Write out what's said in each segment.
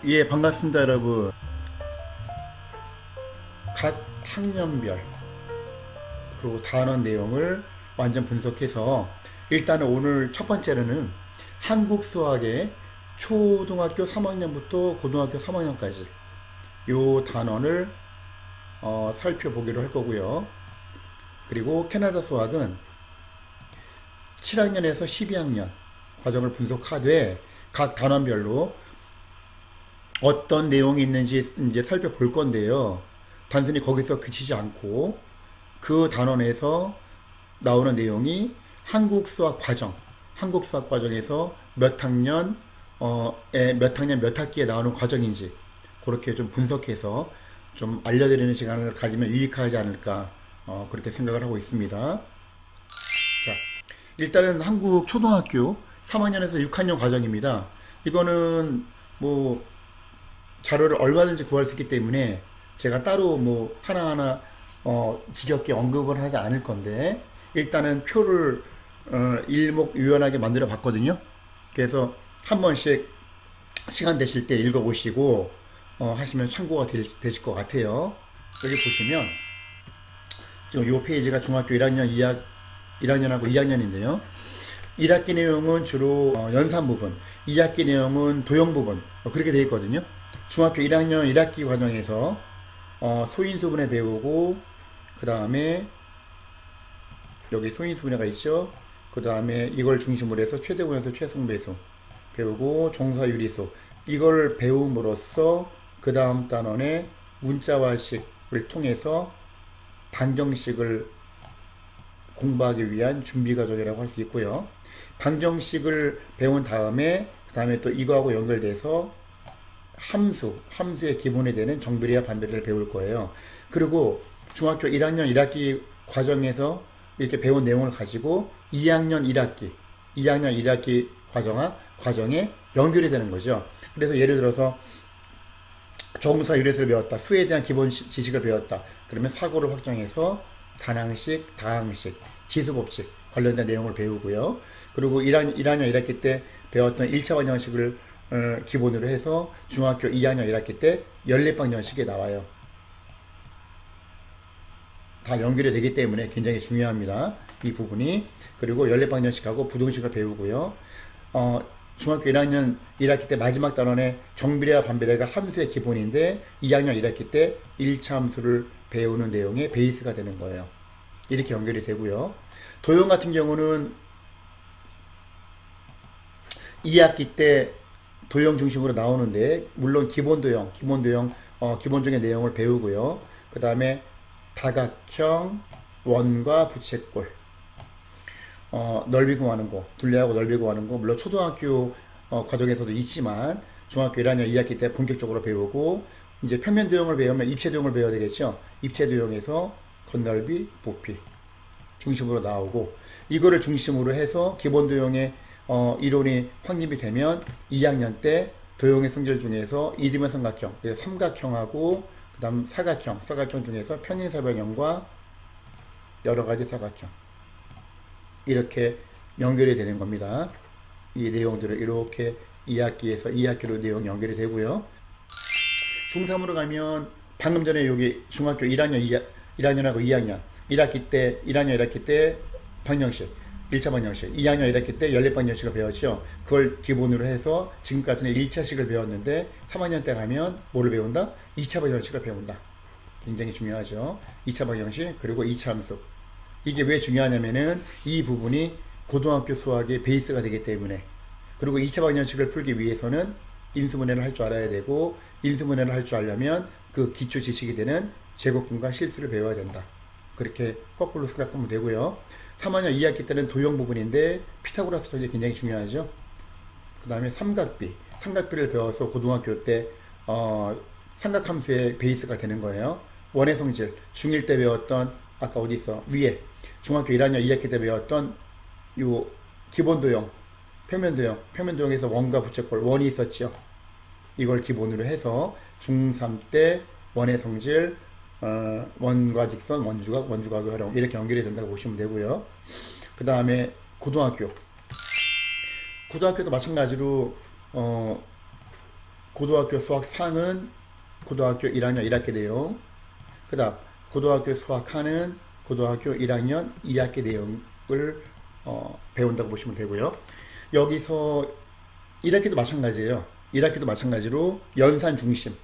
예, 반갑습니다, 여러분. 각 학년별 그리고 단원 내용을 완전 분석해서 일단은 오늘 첫 번째로는 한국 수학의 초등학교 3학년부터 고등학교 3학년까지 요 단원을 살펴보기로 할 거고요. 그리고 캐나다 수학은 7학년에서 12학년 과정을 분석하되 각 단원별로 어떤 내용이 있는지 이제 살펴볼 건데요. 단순히 거기서 그치지 않고 그 단원에서 나오는 내용이 한국 수학 과정에서 몇 학년, 몇 학년 몇 학기에 나오는 과정인지 그렇게 좀 분석해서 좀 알려드리는 시간을 가지면 유익하지 않을까 그렇게 생각을 하고 있습니다. 자, 일단은 한국 초등학교 3학년에서 6학년 과정입니다. 이거는 뭐 자료를 얼마든지 구할 수 있기 때문에 제가 따로 뭐 하나하나 지겹게 언급을 하지 않을 건데 일단은 표를 일목요연하게 만들어 봤거든요. 그래서 한 번씩 시간 되실 때 읽어보시고 하시면 참고가 되실 것 같아요. 여기 보시면 지금 이 페이지가 중학교 1학년하고 2학년인데요. 1학기 내용은 주로 연산 부분, 2학기 내용은 도형 부분 그렇게 되어 있거든요. 중학교 1학년 1학기 과정에서 소인수분해 배우고 그 다음에 여기 소인수분해가 있죠. 그 다음에 이걸 중심으로 해서 최대분해서 최승배수 배우고 정사유리수 이걸 배움으로써 그 다음 단원의 문자화식을 통해서 방정식을 공부하기 위한 준비 과정이라고 할 수 있고요. 방정식을 배운 다음에 그 다음에 또 이거하고 연결돼서 함수의 기본이 되는 정비례와 반비례를 배울 거예요. 그리고 중학교 1학년 1학기 과정에서 이렇게 배운 내용을 가지고 2학년 1학기 과정에 연결이 되는 거죠. 그래서 예를 들어서 정사 유래수를 배웠다. 수에 대한 기본 지식을 배웠다. 그러면 사고를 확정해서 단항식, 다항식, 지수법칙 관련된 내용을 배우고요. 그리고 1학년 1학기 때 배웠던 1차 방정식을 기본으로 해서 중학교 2학년 1학기 때 연립방정식이 나와요. 다 연결이 되기 때문에 굉장히 중요합니다. 이 부분이. 그리고 연립방정식하고 부등식을 배우고요. 중학교 1학년 1학기 때 마지막 단원의 정비례와 반비례가 함수의 기본인데 2학년 1학기 때 1차 함수를 배우는 내용의 베이스가 되는 거예요. 이렇게 연결이 되고요. 도형 같은 경우는 2학기 때 도형 중심으로 나오는데 물론 기본도형 기본적인 내용을 배우고요. 그 다음에 다각형 원과 부채꼴 넓이 구하는 거 둘레하고 넓이 구하는 거 물론 초등학교 과정에서도 있지만 중학교 1학년 2학기 때 본격적으로 배우고 이제 평면도형을 배우면 입체도형을 배워야 되겠죠. 입체도형에서 건넓이 부피 중심으로 나오고 이거를 중심으로 해서 기본도형의 이론이 확립이 되면 2학년 때 도형의 성질 중에서 이디면 삼각형, 삼각형하고 그 다음 사각형 중에서 평행사변형과 여러가지 사각형 이렇게 연결이 되는 겁니다. 이 내용들을 이렇게 2학기에서 2학기로 내용 연결이 되고요. 중3으로 가면 방금 전에 여기 중학교 1학년하고 2학년 1학년 1학기 때 방정식 1차 방정식 2학년 1학기 때 연립방정식을 배웠죠. 그걸 기본으로 해서 지금까지는 1차식을 배웠는데 3학년 때 가면 뭐를 배운다? 2차 방정식을 배운다. 굉장히 중요하죠. 2차 방정식 그리고 2차 함수 이게 왜 중요하냐면은 이 부분이 고등학교 수학의 베이스가 되기 때문에 그리고 2차 방정식을 풀기 위해서는 인수분해를 할 줄 알아야 되고 인수분해를 할 줄 알려면 그 기초 지식이 되는 제곱근과 실수를 배워야 된다. 그렇게 거꾸로 생각하면 되고요. 3학년 2학기 때는 도형 부분인데 피타고라스 정리 굉장히 중요하죠. 그 다음에 삼각비를 배워서 고등학교 때 삼각함수의 베이스가 되는 거예요. 원의 성질 중1 때 배웠던 아까 어디 있어 위에 중학교 1학년 2학기 때 배웠던 요 기본도형 평면도형에서 원과 부채꼴 원이 있었죠. 이걸 기본으로 해서 중3 때 원의 성질 원과 직선, 원주각의 활용 이렇게 연결이 된다고 보시면 되고요. 그 다음에 고등학교도 마찬가지로 고등학교 수학 상은 고등학교 1학년 1학기 내용. 그 다음 고등학교 수학 하는 고등학교 1학년 2학기 내용을 배운다고 보시면 되고요. 여기서 1학기도 마찬가지예요. 1학기도 마찬가지로 연산 중심,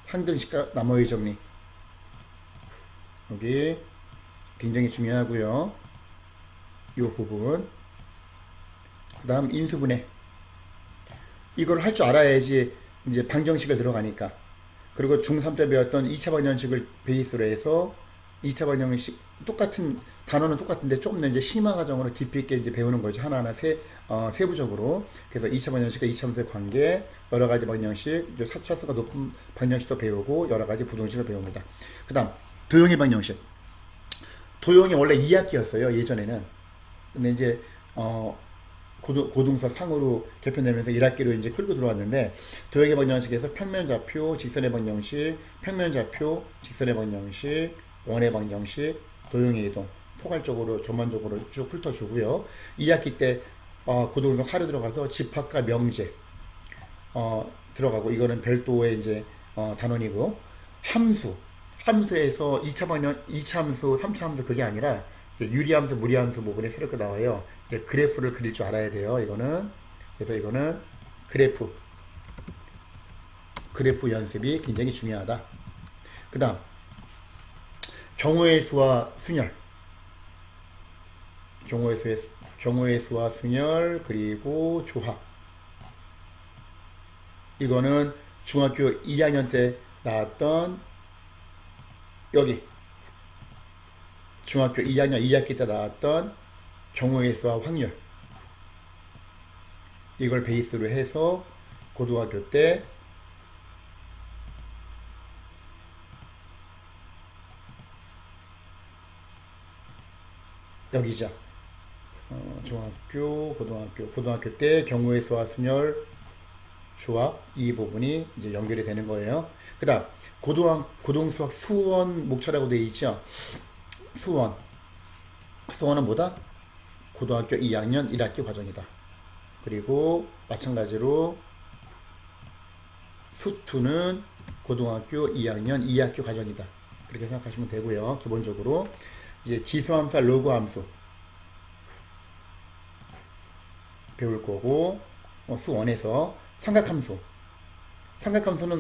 상등식과 나머지 정리. 여기 굉장히 중요하고요. 이 부분. 그 다음 인수분해. 이걸 할 줄 알아야지 이제 방정식을 들어가니까. 그리고 중3 때 배웠던 2차 방정식을 베이스로 해서 2차 방정식 똑같은 단어는 똑같은데 좀 더 이제 심화 과정으로 깊이 있게 이제 배우는 거죠. 하나하나 세부적으로. 그래서 2차 방정식과 이차함수의 관계, 여러 가지 방정식, 이제 차수가 높은 방정식도 배우고 여러 가지 부등식을 배웁니다. 그 다음 도형의 방정식. 도형이 원래 2학기였어요. 예전에는. 근데 이제 고등수학 상으로 개편되면서 1학기로 이제 끌고 들어왔는데, 도형의 방정식에서 평면좌표, 직선의 방정식, 평면좌표, 직선의 방정식, 원의 방정식, 도형의 이동 포괄적으로 전반적으로 쭉 훑어주고요. 2학기 때 고등수학 하루 들어가서 집합과 명제 들어가고, 이거는 별도의 이제 단원이고, 함수에서 2차 방정, 2차 함수, 3차 함수 그게 아니라 유리함수, 무리함수 부분에 새롭게 나와요. 그래프를 그릴 줄 알아야 돼요. 이거는. 그래서 이거는 그래프 연습이 굉장히 중요하다. 그 다음 경우의 수와 순열. 경우의 수와 순열, 그리고 조합. 이거는 중학교 2학년 때 나왔던, 여기 중학교 2학년 2학기 때 나왔던 경우의 수와 확률. 이걸 베이스로 해서 고등학교 때 여기죠. 고등학교 때 경우의 수와 순열, 조합, 이 부분이 이제 연결이 되는 거예요. 그 다음 고등수학 수원 목차라고 되어 있죠. 수원은 뭐다? 고등학교 2학년 1학기 과정이다. 그리고 마찬가지로 수투는 고등학교 2학년 2학기 과정이다. 그렇게 생각하시면 되고요. 기본적으로 이제 지수함수와 로그함수 배울 거고, 수원에서 삼각함수는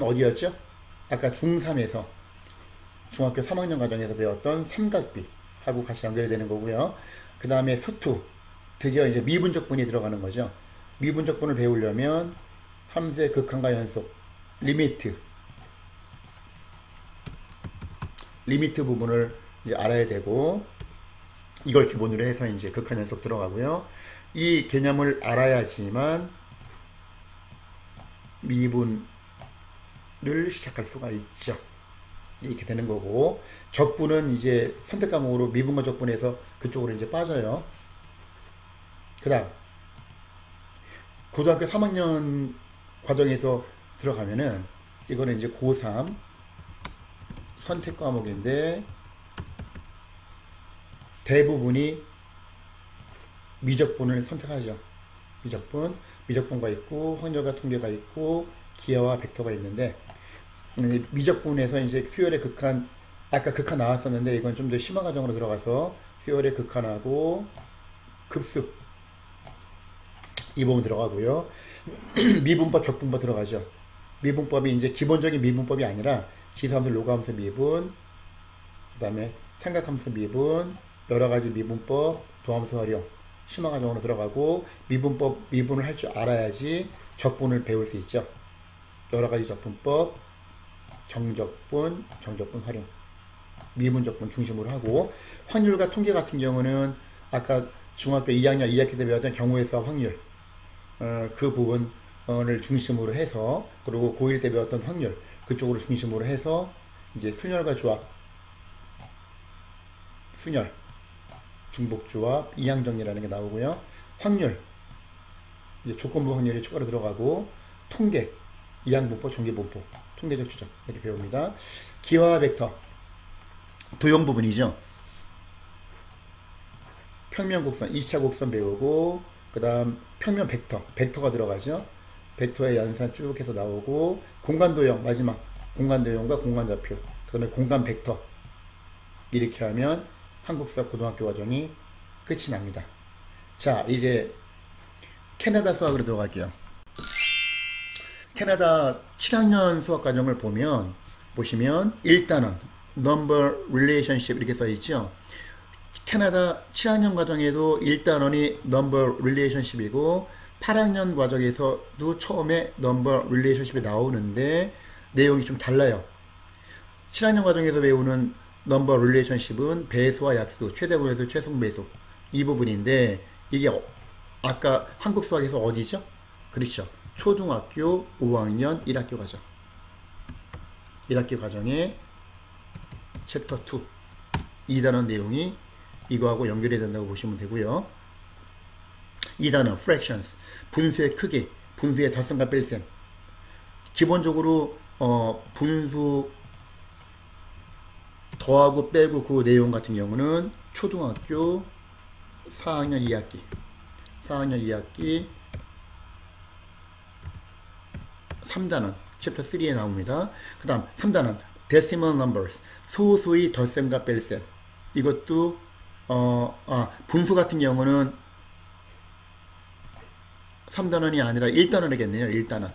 어디였죠? 아까 중3에서 중학교 3학년 과정에서 배웠던 삼각비 하고 같이 연결이 되는 거고요. 그 다음에 수투, 드디어 이제 미분적분이 들어가는 거죠. 미분적분을 배우려면 함수의 극한과 연속, 리미트 부분을 이제 알아야 되고, 이걸 기본으로 해서 이제 극한 연속 들어가고요. 이 개념을 알아야지만 미분을 시작할 수가 있죠. 이렇게 되는 거고, 적분은 이제 선택 과목으로 미분과 적분에서 그쪽으로 이제 빠져요. 그 다음 고등학교 3학년 과정에서 들어가면은, 이거는 이제 고3 선택 과목인데 대부분이 미적분을 선택하죠. 미적분과 있고, 확률과 통계가 있고, 기하와 벡터가 있는데, 미적분에서 이제 수열의 극한, 아까 극한 나왔었는데 이건 좀 더 심화 과정으로 들어가서 수열의 극한하고 급수, 이 부분 들어가고요. 미분법, 적분법 들어가죠. 미분법이 이제 기본적인 미분법이 아니라 지수함수, 로그함수 미분, 그 다음에 삼각함수 미분, 여러가지 미분법, 도함수 활용, 심화 과정으로 들어가고, 미분을 할 줄 알아야지 적분을 배울 수 있죠. 여러가지 적분법, 정적분 활용, 미분적분 중심으로 하고, 확률과 통계 같은 경우는 아까 중학교 2학년 2학기 때 배웠던 경우의 수와 확률, 그 부분을 중심으로 해서, 그리고 고1 때 배웠던 확률 그쪽으로 중심으로 해서 이제 순열과 조합, 중복조합, 이항정리라는 게 나오고요. 확률, 이제 조건부 확률이 추가로 들어가고, 통계, 이항분포, 전개분포, 통계적 추정 이렇게 배웁니다. 기하 벡터, 도형 부분이죠. 평면 곡선, 2차 곡선 배우고, 그 다음 평면 벡터가 들어가죠. 벡터의 연산 쭉 해서 나오고, 공간 도형 마지막 공간 도형과 공간 좌표, 그 다음에 공간 벡터, 이렇게 하면 한국사 고등학교 과정이 끝이 납니다. 자, 이제 캐나다 수학으로 들어갈게요. 캐나다 7학년 수학 과정을 보시면 1단원 number relationship 이렇게 써 있죠. 캐나다 7학년 과정에도 1단원이 number relationship이고 8학년 과정에서도 처음에 number relationship이 나오는데 내용이 좀 달라요. 7학년 과정에서 배우는 number relationship은 배수와 약수, 최대고에서 최소배수 이 부분인데, 이게 아까 한국 수학에서 어디죠? 그렇죠. 초등학교 5학년 1학기 과정. 1학기 과정에 챕터 2 2단원 내용이 이거하고 연결이 된다고 보시면 되고요. 2단원 fractions, 분수의 크기, 분수의 덧셈과 뺄셈. 기본적으로 분수 더하고 빼고 그 내용 같은 경우는 초등학교 4학년 2학기 3단원 챕터 3에 나옵니다. 그 다음 3단원 decimal numbers, 소수의 덧셈과 뺄셈. 이것도 분수 같은 경우는 3단원이 아니라 1단원이겠네요. 1단원.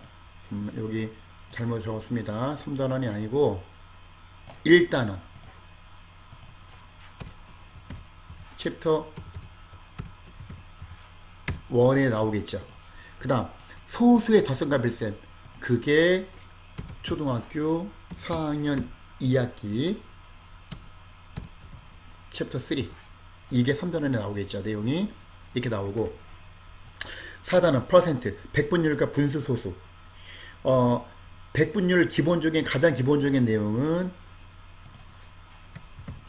여기 잘못 적었습니다. 3단원이 아니고 1단원 챕터 1에 나오겠죠. 그 다음 소수의 덧셈과 뺄셈, 그게 초등학교 4학년 2학기 챕터 3, 이게 3단원에 나오겠죠. 내용이 이렇게 나오고, 4단원 퍼센트, 백분율과 분수 소수. 백분율 가장 기본적인 내용은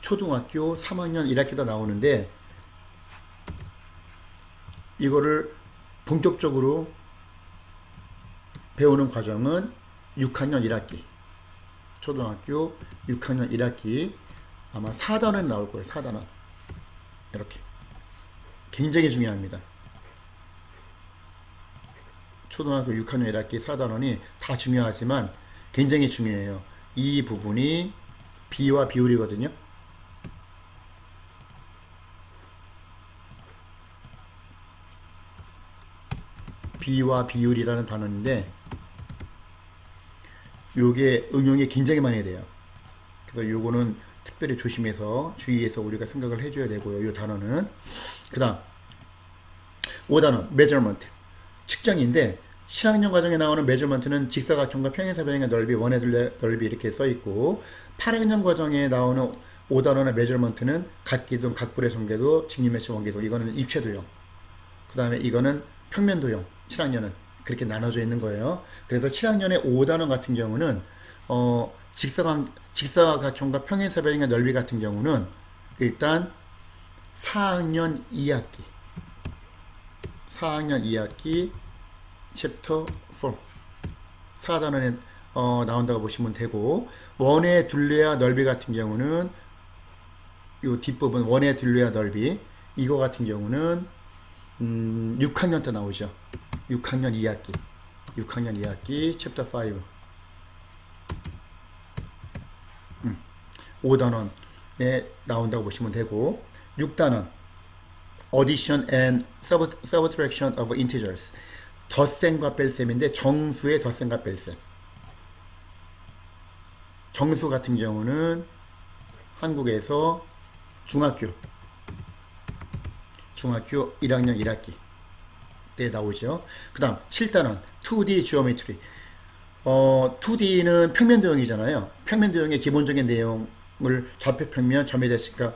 초등학교 3학년 1학기도 나오는데, 이거를 본격적으로 배우는 과정은 6학년 1학기, 초등학교 6학년 1학기 아마 4단원 나올 거예요. 4단원. 이렇게 굉장히 중요합니다. 초등학교 6학년 1학기 4단원이 다 중요하지만 굉장히 중요해요. 이 부분이 비와 비율이거든요. 비와 비율이라는 단어인데, 요게 응용이 굉장히 많이 돼요. 그래서 요거는 특별히 조심해서 주의해서 우리가 생각을 해줘야 되고요. 요 단어는. 그 다음 5단원 measurement, 측정인데 7학년 과정에 나오는 measurement는 직사각형과 평행사변의 넓이, 원의 넓이 이렇게 써있고, 8학년 과정에 나오는 5단원의 measurement는 각기둥, 각불의 전개도, 직립매치 원계도, 이거는 입체도형. 그 다음에 이거는 평면도형. 7학년은 그렇게 나눠져 있는 거예요. 그래서 7학년의 5단원 같은 경우는 직사각형과 평행사변의 넓이 같은 경우는 일단 4학년 2학기 챕터 4 4단원에 나온다고 보시면 되고, 원의 둘레와 넓이 같은 경우는 요 뒷부분 원의 둘레와 넓이, 이거 같은 경우는 6학년 때 나오죠. 6학년 2학기 챕터 5 5단원에 나온다고 보시면 되고, 6단원 addition and subtraction of integers, 덧셈과 뺄셈인데 정수의 덧셈과 뺄셈. 정수 같은 경우는 한국에서 중학교 1학년 1학기 때 나오죠. 그 다음 7단원 2D geometry. 2D는 평면도형이잖아요. 평면도형의 기본적인 내용을 좌표평면, 점유대칭과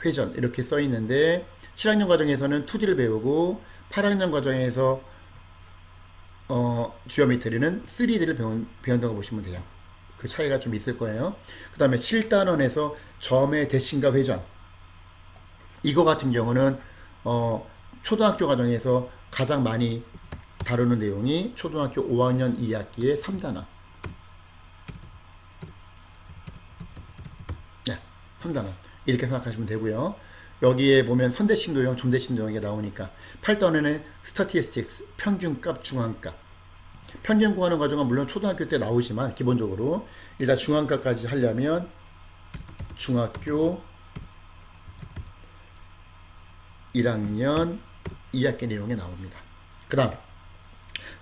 회전 이렇게 써 있는데, 7학년 과정에서는 2D를 배우고 8학년 과정에서 지오메트리는 3D를 배운다고 보시면 돼요. 그 차이가 좀 있을 거예요. 그 다음에 7단원에서 점의 대칭과 회전, 이거 같은 경우는 초등학교 과정에서 가장 많이 다루는 내용이 초등학교 5학년 2학기의 3단원. 네, 3단원. 이렇게 생각하시면 되고요. 여기에 보면 선대칭도형, 점대칭도형이 나오니까 8단원의 statistics, 평균값, 중앙값. 평균 구하는 과정은 물론 초등학교 때 나오지만 기본적으로 일단 중학교까지 하려면 중학교 1학년 2학기 내용이 나옵니다. 그 다음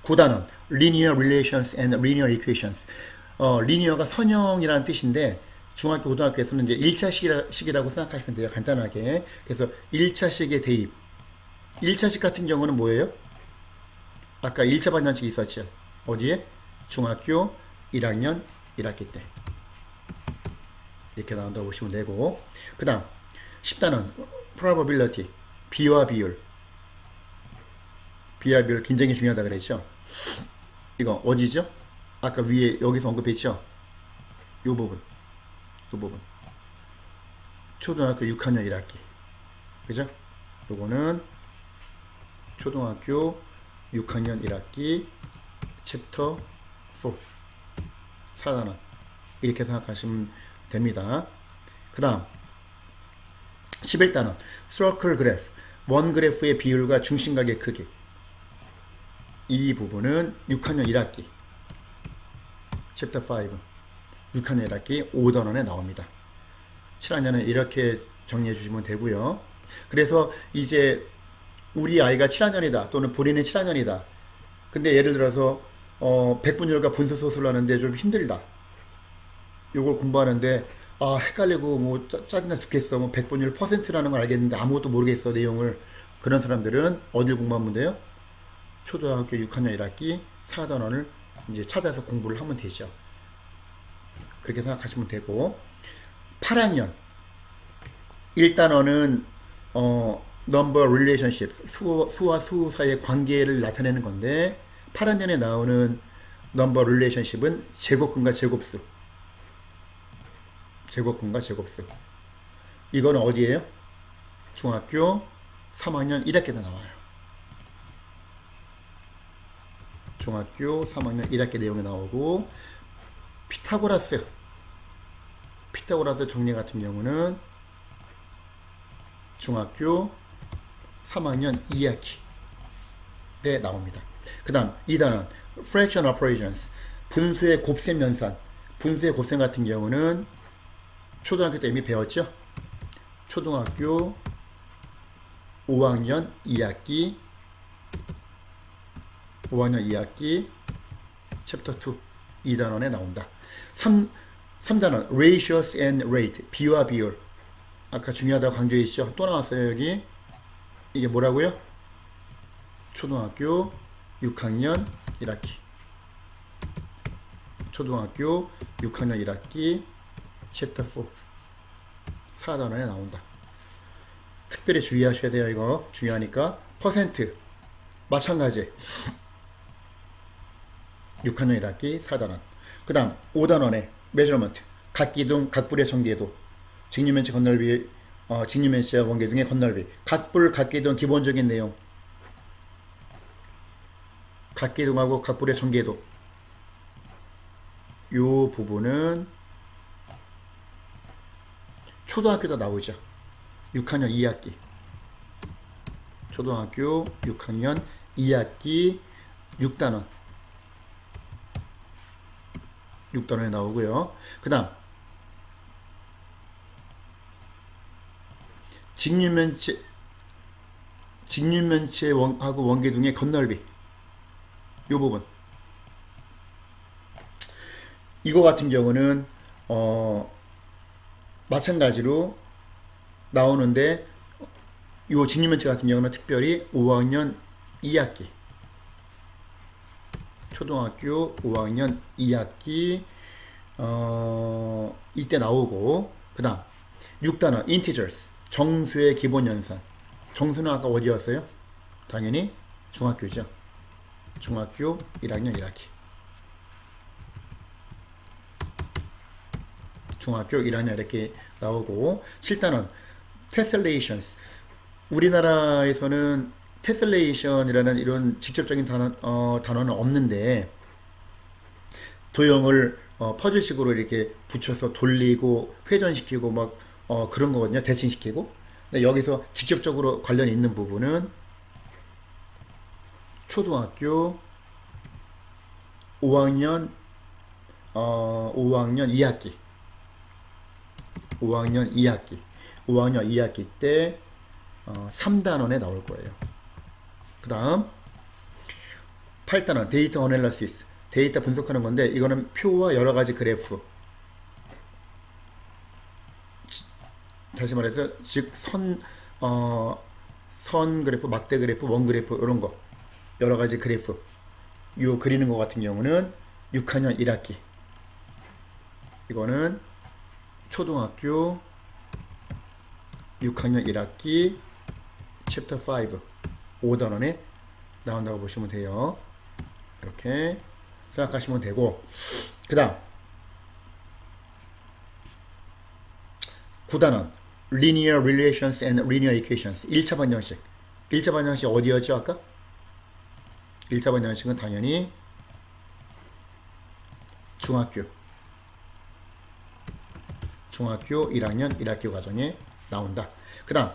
9단원 Linear Relations and Linear Equations. 리니어가 선형이라는 뜻인데 중학교 고등학교에서는 이제 1차식이라고 생각하시면 돼요. 간단하게. 그래서 1차식의 대입. 1차식 같은 경우는 뭐예요? 아까 1차 반전식이 있었죠. 어디에? 중학교 1학년 1학기 때. 이렇게 나온다고 보시면 되고, 그 다음 10단원 probability. 비와 비율. 비와 비율 굉장히 중요하다 그랬죠. 이거 어디죠? 아까 위에 여기서 언급했죠. 요 부분. 초등학교 6학년 1학기. 그죠? 요거는 초등학교 6학년 1학기 챕터 4 4단원 이렇게 생각하시면 됩니다. 그 다음 11단원 circle graph. 원 그래프의 비율과 중심각의 크기. 이 부분은 6학년 1학기 챕터 5 6학년 1학기 5단원에 나옵니다. 7학년은 이렇게 정리해 주시면 되고요. 그래서 이제 우리 아이가 7학년이다 또는 본인은 7학년이다. 근데 예를 들어서 백분율과 분수소수를 하는데 좀 힘들다. 요걸 공부하는데 헷갈리고 뭐 짜증나 죽겠어. 뭐 백분율 퍼센트라는 걸 알겠는데 아무것도 모르겠어 내용을. 그런 사람들은 어딜 공부하면 돼요? 초등학교 6학년 1학기 4단원을 이제 찾아서 공부를 하면 되죠. 그렇게 생각하시면 되고 8학년 1단원은 number relationship 수와 수 사이의 관계를 나타내는 건데 8학년에 나오는 number relationship은 제곱근과 제곱수. 이거는 어디에요? 중학교 3학년 1학기도 나와요. 중학교 3학년 1학기 내용이 나오고 피타고라스 정리 같은 경우는 중학교 3학년 2학기 때 나옵니다. 그 다음 2단원 fraction operations 분수의 곱셈 연산. 분수의 곱셈 같은 경우는 초등학교 때 이미 배웠죠. 초등학교 5학년 2학기 챕터 2 2단원에 나온다. 3단원 ratios and rate 비와 비율. 아까 중요하다고 강조했죠. 또 나왔어요. 여기 이게 뭐라고요? 초등학교 6학년 1학기 초등학교 6학년 1학기 챕터 4 4단원에 나온다. 특별히 주의하셔야 돼요. 이거 중요하니까. 퍼센트 마찬가지 6학년 1학기 4단원. 그 다음 5단원에 measurement 각기둥 각불의 전개도 직류면체 건널비 직류면체와 원계둥의 건널비 각불 각기둥 기본적인 내용 각기둥하고 각불의 전개도 요 부분은 초등학교도 나오죠. 6학년 2학기 초등학교 6학년 2학기 6단원에 나오고요. 그 다음 직류면체하고 원계둥의 건널비 요 부분 이거 같은 경우는 마찬가지로 나오는데 요 직류면체 같은 경우는 특별히 5학년 2학기 초등학교 5학년 2학기 이때 나오고 그 다음 6단원 integers 정수의 기본 연산. 정수는 아까 어디였어요? 당연히 중학교죠. 중학교 1학년 1학기 중학교 1학년 이렇게 나오고 7단원 tessellations 우리나라에서는 tessellation이라는 이런 직접적인 단어는 없는데 도형을 퍼즐식으로 이렇게 붙여서 돌리고 회전시키고 막 그런 거거든요. 대칭시키고. 근데 여기서 직접적으로 관련이 있는 부분은 초등학교 5학년 5학년 2학기 5학년 2학기 5학년 2학기 때 3단원에 나올 거예요. 그 다음 8단원 데이터 어널리시스, 데이터 분석하는 건데 이거는 표와 여러 가지 그래프, 다시 말해서 즉 선 그래프, 막대 그래프, 원 그래프 이런 거 여러 가지 그래프 요 그리는 거 같은 경우는 6학년 1학기, 이거는 초등학교 6학년 1학기 챕터 5 5단원에 나온다고 보시면 돼요. 이렇게 생각하시면 되고, 그 다음 9단원 Linear Relations and Linear Equations 1차 반영식. 1차 반영식 어디였죠 아까? 1차 반영식은 당연히 중학교 1학년 1학기 과정에 나온다. 그 다음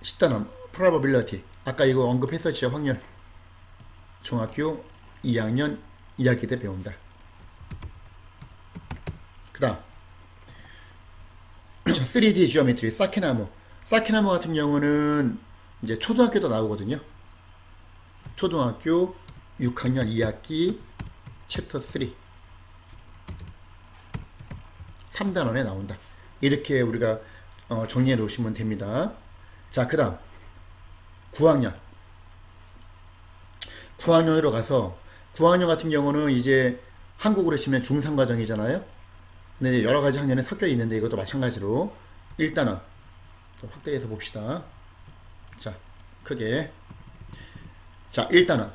10단원 Probability, 아까 이거 언급했었죠. 확률. 중학교 2학년 2학기 때 배운다. 그 다음 3D Geometry 사케나무 같은 경우는 이제 초등학교도 나오거든요. 초등학교 6학년 2학기 챕터 3단원에 나온다. 이렇게 우리가 정리해 놓으시면 됩니다. 자, 그 다음 9학년으로 가서 9학년 같은 경우는 이제 한국으로 치면 중3 과정이잖아요. 근데 이제 여러 가지 학년에 섞여 있는데 이것도 마찬가지로 1단원 확대해서 봅시다. 자, 크게. 자, 1단원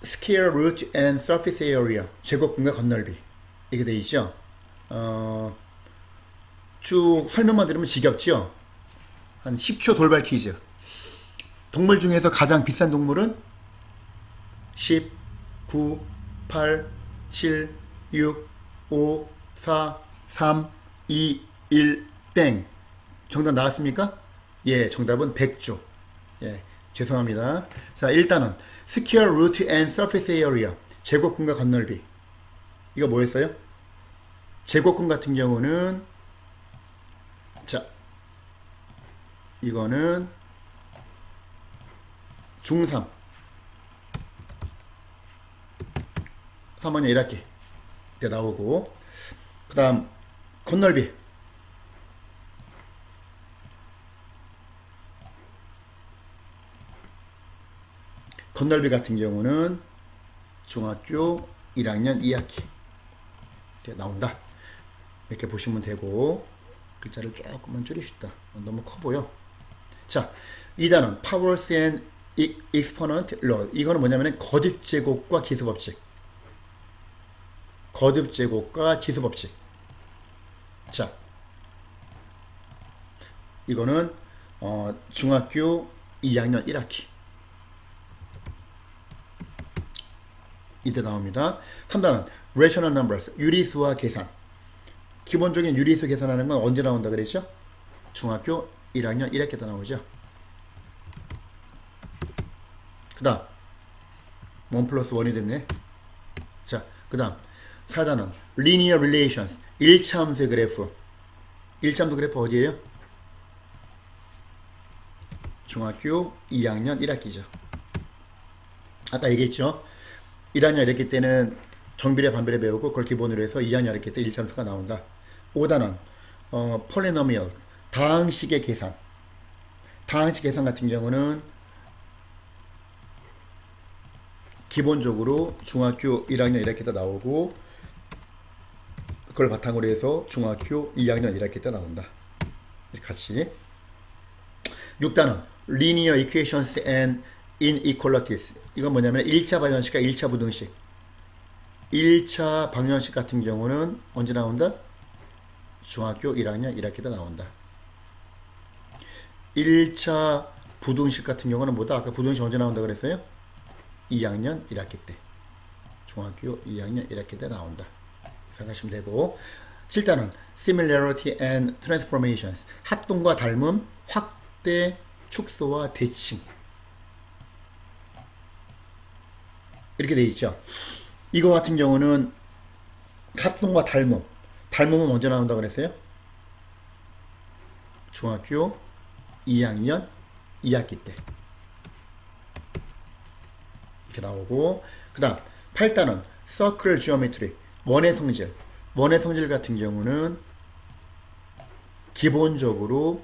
Square Root and Surface Area, 제곱근과 건널비. 이게 돼 있죠. 쭉 설명만 들으면 지겹죠. 한 10초 돌발 퀴즈. 동물 중에서 가장 비싼 동물은 10, 9, 8, 7, 6, 5, 4, 3, 2, 1, 땡. 정답 나왔습니까? 예, 정답은 백조. 예, 죄송합니다. 자, 1단원 Square Root and Surface Area, 제곱근과 건널비. 이거 뭐였어요? 제곱근 같은 경우는, 자, 이거는 중3 3학년 1학기 때 나오고, 그 다음 건널비 같은 경우는 중학교 1학년 2학기 때 나온다. 이렇게 보시면 되고, 글자를 조금만 줄입시다. 너무 커 보여. 자, 2단원 Powers and Exponent Law. 이거는 뭐냐면 거듭제곱과 기수법칙. 거듭제곱과 지수법칙. 자, 이거는 중학교 2학년 1학기 이때 나옵니다. 3단원 Rational Numbers, 유리수와 계산. 기본적인 유리수 계산하는 건 언제 나온다 그랬죠? 중학교 1학년 1학기 때 나오죠. 그 다음 1 플러스 1이 됐네. 자, 그 다음 4단원 Linear Relations, 1차함수의 그래프. 1차함수 그래프 어디에요? 중학교 2학년 1학기죠. 아까 얘기했죠. 1학년 1학기 때는 정비례 반비례 배우고 그걸 기본으로 해서 2학년 1학기 때 1차함수가 나온다. 5단원 Polynomial, 다항식의 계산. 다항식 계산 같은 경우는 기본적으로 중학교 1학년 1학기 때 나오고, 그걸 바탕으로 해서 중학교 2학년 1학기 때 나온다. 같이. 6단원 Linear Equations and Inequalities. 이건 뭐냐면 1차 방정식과 1차 부등식. 1차 방정식 같은 경우는 언제 나온다? 중학교 1학년 1학기 때 나온다. 1차 부등식 같은 경우는 뭐다? 아까 부등식 언제 나온다 그랬어요? 2학년 1학기 때. 중학교 2학년 1학기 때 나온다. 생각하시면 되고. 7단원 Similarity and Transformations, 합동과 닮음, 확대, 축소와 대칭. 이렇게 돼 있죠. 이거 같은 경우는 합동과 닮음. 닮음은 언제 나온다 그랬어요? 중학교 2학년 2학기 때 이렇게 나오고, 그 다음 8단원 Circle Geometry 원의 성질. 원의 성질 같은 경우는 기본적으로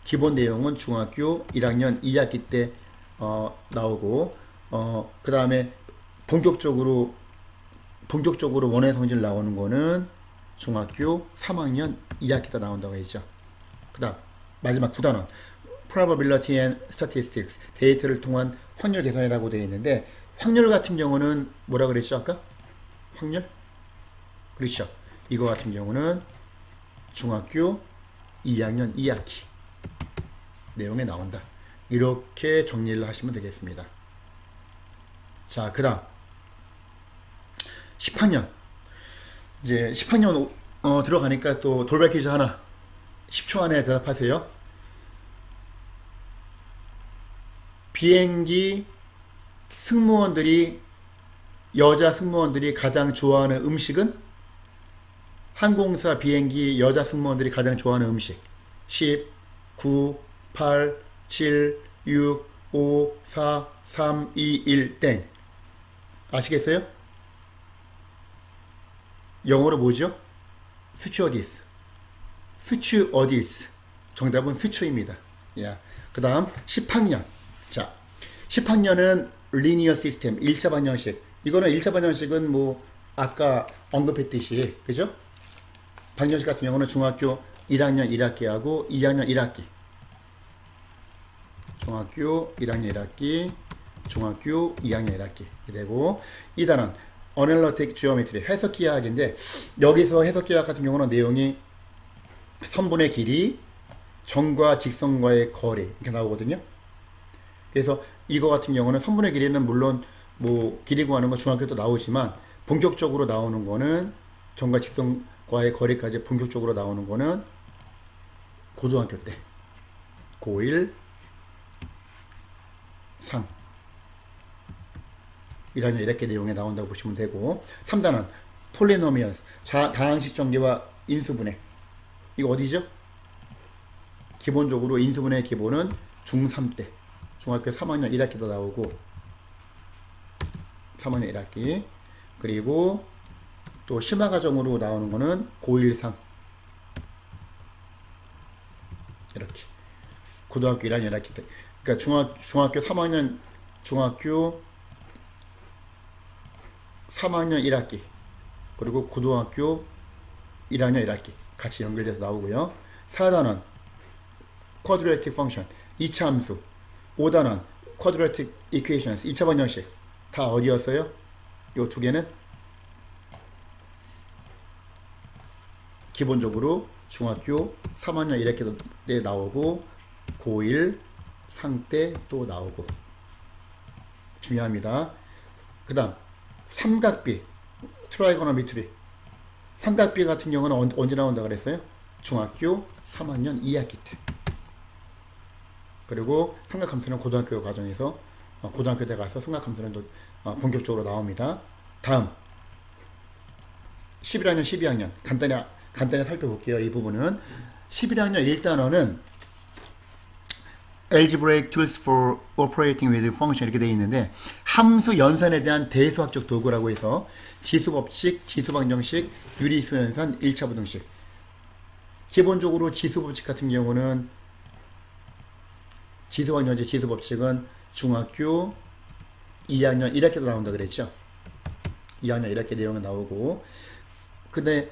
기본 내용은 중학교 1학년 2학기 때 나오고, 그 다음에 본격적으로 원의 성질 나오는 거는 중학교 3학년 2학기 때 나온다고 했죠. 그 다음 마지막 9단원 Probability and Statistics 데이터를 통한 확률 계산이라고 되어 있는데, 확률 같은 경우는 뭐라 그랬죠 아까? 확률? 그렇죠. 이거 같은 경우는 중학교 2학년 2학기 내용에 나온다. 이렇게 정리를 하시면 되겠습니다. 자, 그 다음 10학년. 이제 10학년 들어가니까 또 돌발 퀴즈 하나 10초 안에 대답하세요. 비행기 여자 승무원들이 가장 좋아하는 음식은? 항공사 비행기 여자 승무원들이 가장 좋아하는 음식. 10, 9, 8, 7, 6, 5, 4, 3, 2, 1, 땡. 아시겠어요? 영어로 뭐죠? 스튜어디스. 스튜어디스. 정답은 스튜입니다. 그 다음 10학년. 자, 10학년은 리니어 시스템 1차 반영식. 이거는 1차 반영식은 뭐 아까 언급했듯이, 그죠? 반영식 같은 경우는 중학교 1학년 1학기하고 2학년 1학기. 중학교 1학년 1학기, 중학교 2학년 1학기 되고, 2단원 Analytic Geometry 해석기하학인데, 여기서 해석기하학 같은 경우는 내용이 선분의 길이, 점과 직선과의 거리 이렇게 나오거든요. 그래서 이거 같은 경우는 선분의 길이는 물론 뭐 길이 구하는 건 중학교 때 나오지만, 본격적으로 나오는 거는 점과 직선과의 거리까지 본격적으로 나오는 거는 고등학교 때 고1 3 1학년 이렇게 내용에 나온다고 보시면 되고, 3단원 폴리노미얼 다항식 전개와 인수분해. 이거 어디죠? 기본적으로 인수분해의 기본은 중3 때 중학교 3학년 1학기도 나오고, 3학년 1학기. 그리고 또 심화과정으로 나오는 거는 고1 3 이렇게 고등학교 1학년 1학기 때. 그러니까 중학교 3학년 1학기 그리고 고등학교 1학년 1학기 같이 연결돼서 나오고요. 4단원 Quadratic Function 2차 함수. 5단원 Quadratic Equations 2차 반영식. 다 어디였어요? 요 두 개는 기본적으로 중학교 3학년 1학기 때 나오고, 고1 상 때 또 나오고. 중요합니다. 그 다음 삼각비 트라이고노메트리. 삼각비 같은 경우는 언제 나온다 그랬어요? 중학교 3학년 2학기 때. 그리고 삼각함수는 고등학교 과정에서 고등학교 때 가서 삼각함수는 또 본격적으로 나옵니다. 다음 11학년 12학년 간단히 살펴볼게요. 이 부분은 11학년 1단원은 Algebraic Tools for Operating with Function 이렇게 되어 있는데, 함수 연산에 대한 대수학적 도구라고 해서 지수법칙, 지수방정식, 유리수연산, 1차 부등식. 기본적으로 지수법칙 같은 경우는 지수방정식, 지수법칙은 중학교 2학년 1학기도 나온다 그랬죠. 2학년 1학기 내용은 나오고, 근데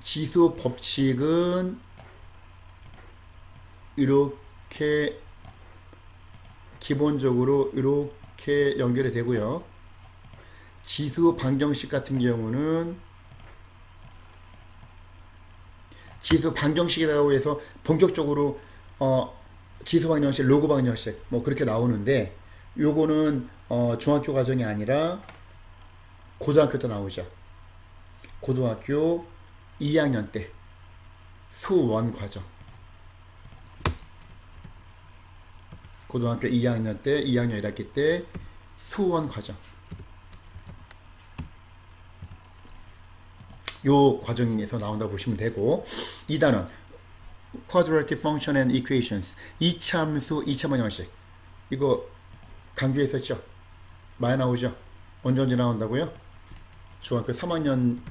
지수법칙은 이렇게 기본적으로 이렇게 연결이 되고요. 지수 방정식 같은 경우는 지수 방정식이라고 해서 본격적으로 지수 방정식, 로그 방정식 뭐 그렇게 나오는데, 요거는 중학교 과정이 아니라 고등학교 때 나오죠. 고등학교 2학년 때 수원 과정. 고등학교 2학년 때, 2학년 1학기 때 수원 과정. 요 과정에서 나온다고 보시면 되고, 2단원 quadratic function and equations. 이차함수, 2차 방정식. 이거 강조했었죠? 많이 나오죠? 언제 나온다고요? 중학교 3학년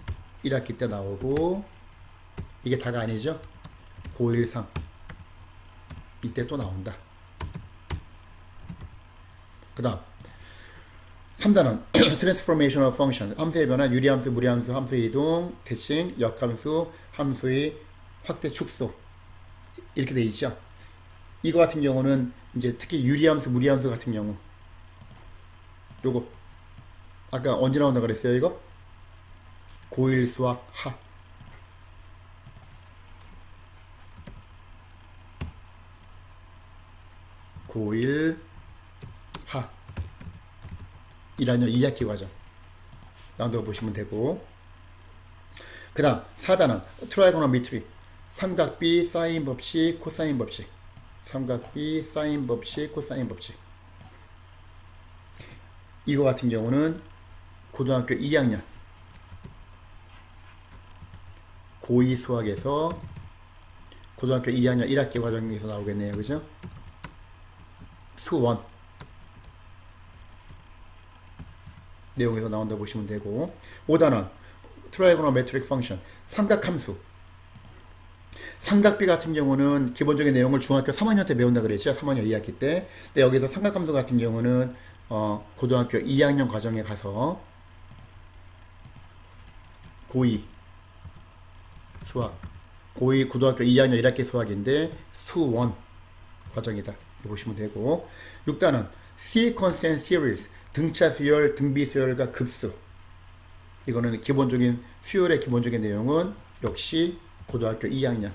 1학기 때 나오고, 이게 다가 아니죠? 고1상 이때 또 나온다. 그 다음 3단원 transformational function. 함수의 변화, 유리함수, 무리함수, 함수의 이동, 대칭, 역함수, 함수의 확대, 축소. 이렇게 돼 있죠. 이거 같은 경우는 이제 특히 유리함수, 무리함수 같은 경우, 요거 아까 언제 나온다 그랬어요? 이거 고1 수학 하. 고1 하 1학년 2학기 과정 나온다고 보시면 되고, 그 다음 4단원 트라이고노메트리. 삼각비 사인 법칙, 코사인 법칙. 삼각비 사인 법칙, 코사인 법칙. 이거 같은 경우는 고등학교 2학년 고2 수학에서 고등학교 2학년 1학기 과정에서 나오겠네요. 그죠? 수원 내용에서 나온다고 보시면 되고, 5단원 트라이고노메트릭 펑션. 삼각함수. 삼각비 같은 경우는 기본적인 내용을 중학교 3학년 때 배운다 그랬죠. 3학년 2학기 때. 근데 여기서 삼각함수 같은 경우는 고등학교 2학년 과정에 가서 고2 수학, 고2 고등학교 2학년 1학기 수학인데 수원 과정이다 보시면 되고, 6단원 sequence and series. 등차 수열, 등비 수열과 급수. 이거는 기본적인 수열의 기본적인 내용은 역시 고등학교 2학년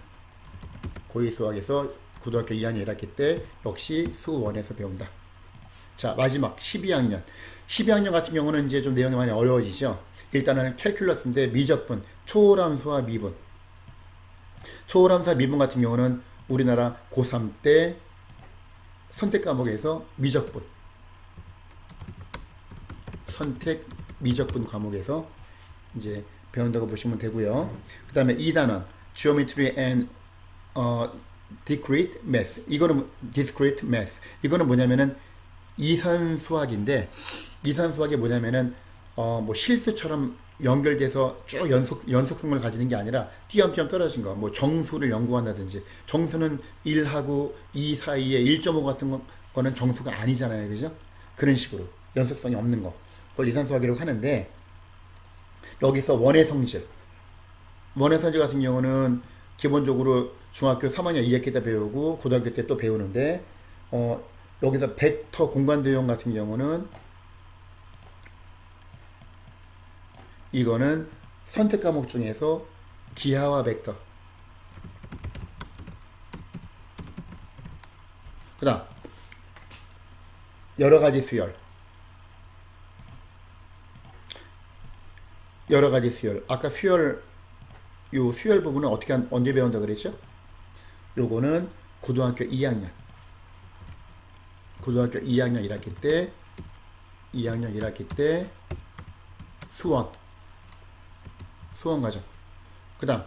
고2 수학에서 고등학교 2학년 1학기 때 역시 수원에서 배운다. 자, 마지막 12학년 12학년 같은 경우는 이제 좀 내용이 많이 어려워지죠. 일단은 캘큘러스인데 미적분, 초월함수와 미분. 초월함수와 미분 같은 경우는 우리나라 고3 때 선택 과목에서 미적분, 선택 미적분 과목에서 이제 배운다고 보시면 되고요. 그 다음에 2단원 Geometry and Discrete Math. 이거는 Discrete Math. 이거는 뭐냐면은 이산 수학인데, 이산 수학이 뭐냐면은 뭐 실수처럼 연결돼서 쭉 연속성을 가지는 게 아니라 띄엄띄엄 떨어진 거, 뭐 정수를 연구한다든지. 정수는 1하고 2 사이에 1.5 같은 거는 정수가 아니잖아요. 그죠? 그런 식으로 연속성이 없는 거, 그걸 이산 수학이라고 하는데, 여기서 원의 성질 같은 경우는 기본적으로 중학교 3학년 2학기 때 배우고 고등학교 때 또 배우는데, 여기서 벡터 공간 도형 같은 경우는 이거는 선택 과목 중에서 기하와 벡터. 그 다음 여러가지 수열. 여러가지 수열. 아까 수열, 요 수열 부분은 언제 배운다 그랬죠? 요거는 고등학교 2학년 1학기 때, 2학년 1학기 때 수원 과정. 그 다음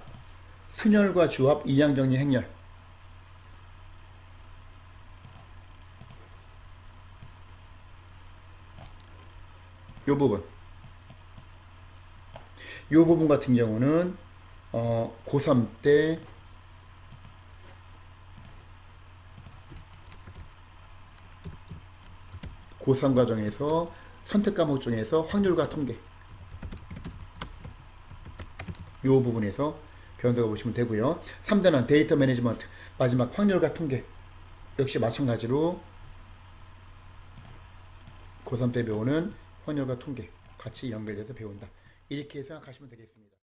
순열과 주합, 이항정리, 행렬. 요 부분 같은 경우는 고3 때 고3 과정에서 선택 과목 중에서 확률과 통계, 요 부분에서 배운다고 보시면 되고요. 3단원 데이터 매니지먼트. 마지막 확률과 통계. 역시 마찬가지로 고3 때 배우는 확률과 통계 같이 연결돼서 배운다. 이렇게 생각하시면 되겠습니다.